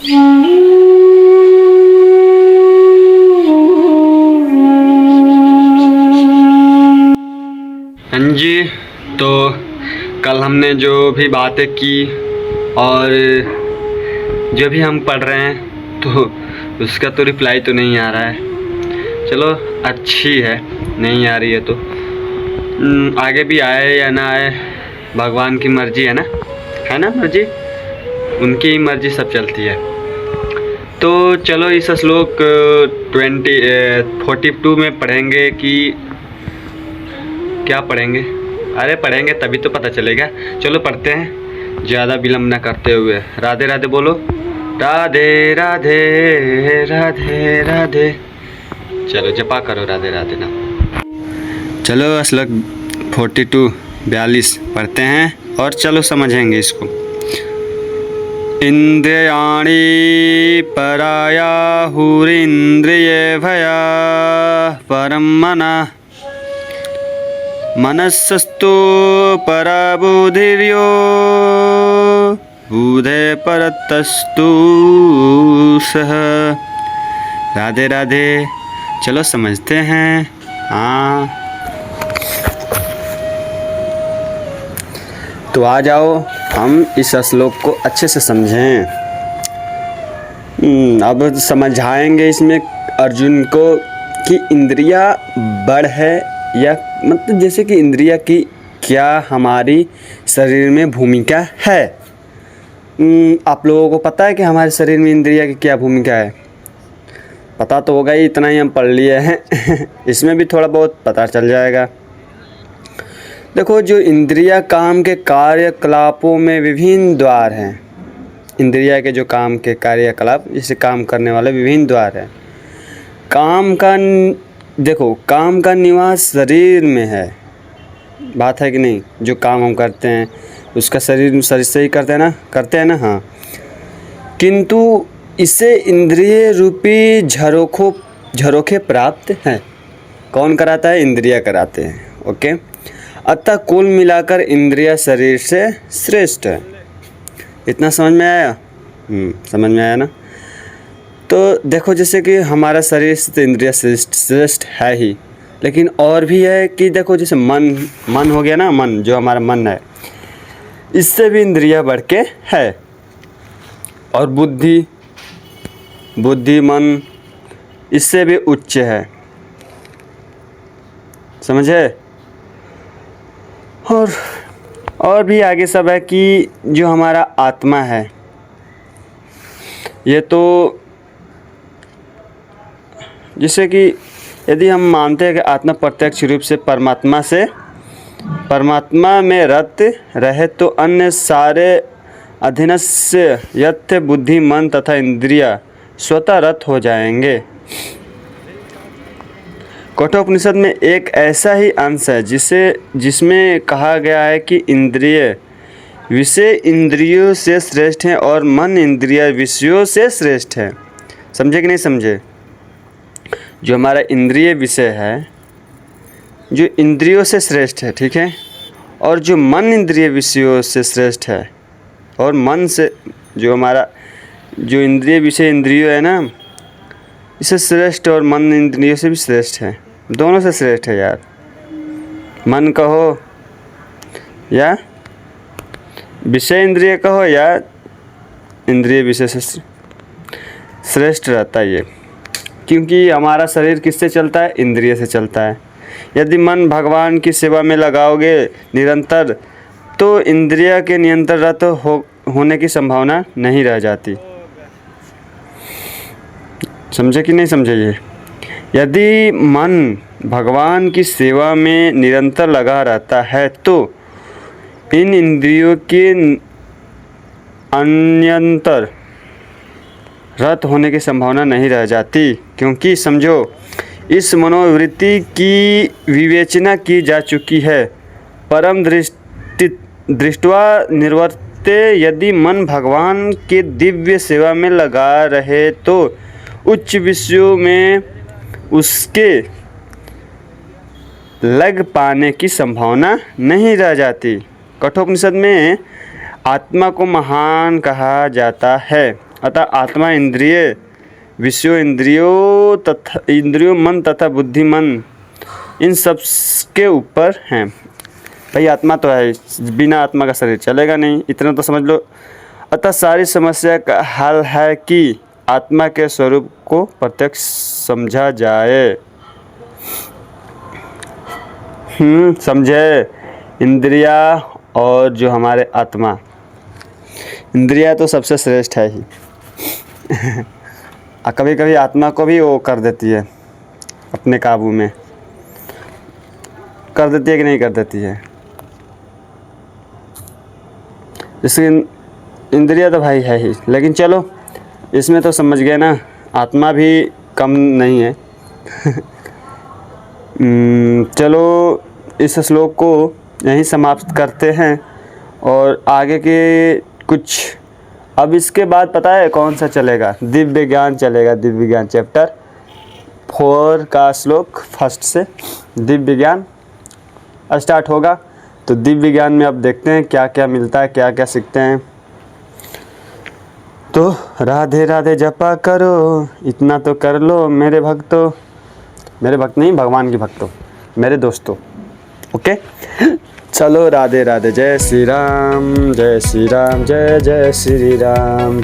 हाँ जी, तो कल हमने जो भी बातें की और जो भी हम पढ़ रहे हैं तो उसका तो रिप्लाई तो नहीं आ रहा है। चलो अच्छी है, नहीं आ रही है तो आगे भी आए या ना आए भगवान की मर्जी है ना मर्जी, उनकी मर्जी सब चलती है। तो चलो इस श्लोक 42 में पढ़ेंगे कि क्या पढ़ेंगे? अरे पढ़ेंगे तभी तो पता चलेगा। चलो पढ़ते हैं ज़्यादा विलम्ब न करते हुए। राधे राधे बोलो। राधे राधे राधे राधे। चलो जपा करो राधे राधे ना। चलो श्लोक 42 पढ़ते हैं और चलो समझेंगे इसको। इंद्रियाणि परायाहुरिन्द्रिये भया परम मनः मनस्सस्तु परबुद्धिर्यो बुधे परतस्तु सह। राधे राधे। चलो समझते हैं। हाँ तो आ जाओ हम इस श्लोक को अच्छे से समझें। अब समझाएंगे इसमें अर्जुन को कि इंद्रिया बड़ है या मतलब जैसे कि इंद्रिया की क्या हमारी शरीर में भूमिका है। आप लोगों को पता है कि हमारे शरीर में इंद्रिया की क्या भूमिका है? पता तो होगा ही, इतना ही हम पढ़ लिए हैं इसमें भी थोड़ा बहुत पता चल जाएगा। देखो, जो इंद्रिया काम के कार्यकलापों में विभिन्न द्वार हैं। इंद्रिया के जो काम के कार्यकलाप, जिसे काम करने वाले विभिन्न द्वार हैं। काम का निवास शरीर में है। बात है कि नहीं? जो काम हम करते हैं उसका शरीर से ही करते हैं ना। हाँ, किंतु इसे इंद्रिय रूपी झरोखे प्राप्त हैं। कौन कराता है? इंद्रिया कराते हैं। ओके, अतः कुल मिलाकर इंद्रिया शरीर से श्रेष्ठ है। इतना समझ में आया? समझ में आया ना? तो देखो, जैसे कि हमारा शरीर से तो इंद्रिया श्रेष्ठ है ही, लेकिन और भी है कि देखो, जैसे मन हो गया ना, मन जो हमारा मन है, इससे भी इंद्रिया बढ़ के है। और बुद्धि मन इससे भी उच्च है। समझे? और भी आगे सब है कि जो हमारा आत्मा है, ये तो जैसे कि यदि हम मानते हैं कि आत्मा प्रत्यक्ष रूप से परमात्मा में रत रहे तो अन्य सारे अधीनस्य यथ बुद्धि मन तथा इंद्रिया स्वतः रत हो जाएंगे। कठोपनिषद में एक ऐसा ही अंश है जिसमें कहा गया है कि इंद्रिय विषय इंद्रियों से श्रेष्ठ हैं और मन इंद्रिय विषयों से श्रेष्ठ है। समझे कि नहीं समझे? जो हमारा इंद्रिय विषय है, जो इंद्रियों से श्रेष्ठ है, ठीक है, और जो मन इंद्रिय विषयों से श्रेष्ठ है, और मन से जो हमारा जो इंद्रिय विषय इंद्रियों है ना, इससे श्रेष्ठ और मन इंद्रियों से भी श्रेष्ठ है। दोनों से श्रेष्ठ है यार। मन कहो या विषय इंद्रिय कहो या इंद्रिय विषय से श्रेष्ठ रहता है ये, क्योंकि हमारा शरीर किससे चलता है? इंद्रिय से चलता है। यदि मन भगवान की सेवा में लगाओगे निरंतर, तो इंद्रिय के नियंत्रण रत होने की संभावना नहीं रह जाती। समझे कि नहीं समझे? ये यदि मन भगवान की सेवा में निरंतर लगा रहता है तो इन इंद्रियों के अन्यंतर रत होने की संभावना नहीं रह जाती, क्योंकि समझो, इस मनोवृत्ति की विवेचना की जा चुकी है। परम दृष्टवा निर्वर्ते यदि मन भगवान के दिव्य सेवा में लगा रहे तो उच्च विषयों में उसके लग पाने की संभावना नहीं रह जाती। कठोपनिषद में आत्मा को महान कहा जाता है अतः आत्मा इंद्रिय विषयों इंद्रियों मन तथा बुद्धि मन इन सब के ऊपर हैं। भाई आत्मा तो है, बिना आत्मा का शरीर चलेगा नहीं, इतना तो समझ लो। अतः सारी समस्या का हल है कि आत्मा के स्वरूप को प्रत्यक्ष समझा जाए। समझे। इंद्रिया और जो हमारे आत्मा, इंद्रिया तो सबसे श्रेष्ठ है ही कभी कभी आत्मा को भी वो कर देती है, अपने काबू में कर देती है कि नहीं कर देती है। जैसे इंद्रिया तो भाई है ही, लेकिन चलो इसमें तो समझ गए ना, आत्मा भी कम नहीं है चलो इस श्लोक को यहीं समाप्त करते हैं और आगे के कुछ, अब इसके बाद पता है कौन सा चलेगा, दिव्य ज्ञान चलेगा। दिव्य ज्ञान चैप्टर 4 का श्लोक 1 से दिव्य ज्ञान स्टार्ट होगा। तो दिव्य ज्ञान में अब देखते हैं क्या क्या मिलता है, क्या क्या सीखते हैं। तो राधे राधे जपा करो, इतना तो कर लो मेरे भक्तों, मेरे भक्त नहीं भगवान के भक्तों, मेरे दोस्तों। ओके चलो राधे राधे, जय श्री राम जय श्री राम, जय जय श्री राम।